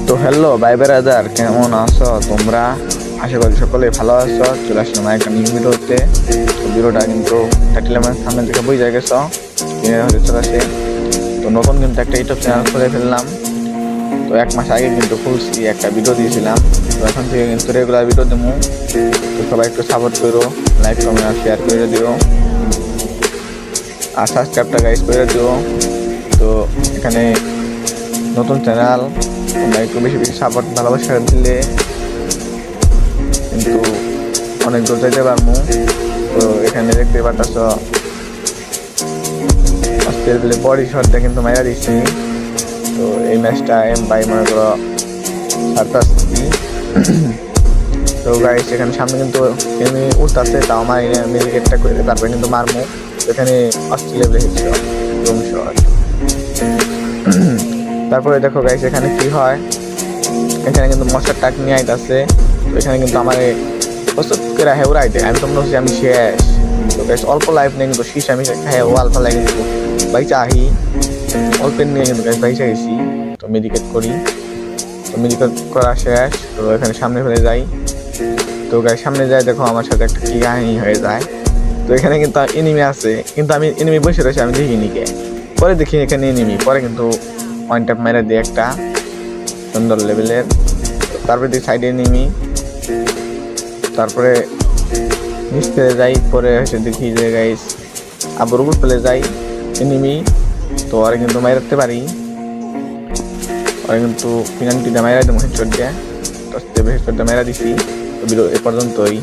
তো হ্যালো ভাই ব্রাদার, কেমন আছো তোমরা? আশা করি সকলে ভালো আছো। চলে আসলাম একটা নিউ ভিডিওতে। তো ভিডিওটা কিন্তু টাইটেল এবং থাম্বনেল দেখে বুঝে গেছো হতে চলেছে। তো নতুন কিন্তু একটা ইউটিউব চ্যানেল খুলে ফেললাম। তো 1 মাস আগে কিন্তু খুলছি, একটা ভিডিও দিয়েছিলাম। তো এখন থেকে কিন্তু রেগুলার ভিডিও দেবো। তো সবাই একটু সাপোর্ট করো, লাইক কমেন্ট আর শেয়ার করে দিও, আর সাবস্ক্রাইবটা গাইজ করে দিও। তো এখানে নতুন চ্যানেল, তোমরা একটু বেশি বেশি সাপোর্ট ভালোবাসা দিলে কিন্তু অনেক দূর যাইতে পারবো। তো এখানে দেখতে পাচ্ছ অস্ট্রেলিয়া বডি শটটা কিন্তু মাইরা দিচ্ছি। তো এই ম্যাচটা ভাই মনে করো সারতাছি। তো গাইস এখানে সামনে কিন্তু এমনি উঠতেছে, তাও আমার মেডিকেটটা করে তারপরে কিন্তু মারমো। এখানে অস্ট্রেলিয়া হেডশট, রুম শট। তারপরে দেখো গাইস এখানে কি হয়, এখানে কিন্তু মশার টাক নিয়ে আইতাছে। তো এখানে কিন্তু আমার প্রস্তুত করে উড়াই দেয়। আমি তো মনে হচ্ছি আমি শেষ। তো গাইস অল্প লাইফ নিয়ে কিন্তু শীষ আমি ও আলফা লাগে কিন্তু বাইচা আহি, অল্পের নিয়ে কিন্তু গাইস বাইচা গেছি। তো মেডিকেট করি, তো মেডিকেট করা শেষ। তো এখানে সামনে ফেলে যাই। তো গাইস সামনে যাই, দেখো আমার সাথে একটা কি কাহিনী হয়ে যায়। তো এখানে কিন্তু এনিমি আছে, কিন্তু আমি এনিমি বসে রয়েছে, আমি দেখিনি কে। পরে দেখি এখানে এনিমি, পরে কিন্তু ওয়ান ট্যাপ মেরে দিই একটা সুন্দর লেভেলের। তারপরে দিই সাইডে এনিমি, তারপরে নিচ ফেলে যাই। পরে এসে দেখি যে গাইস আবার উপর ফেলে যাই এনিমি। তো ওরা কিন্তু মাইরাতে পারি, ওরা কিন্তু পেনাল্টিটা মাইরা দেবো হেডশট দিয়ে। তো হেডশটটা মাইরা দিছি। তো ভিডিও এ পর্যন্তই।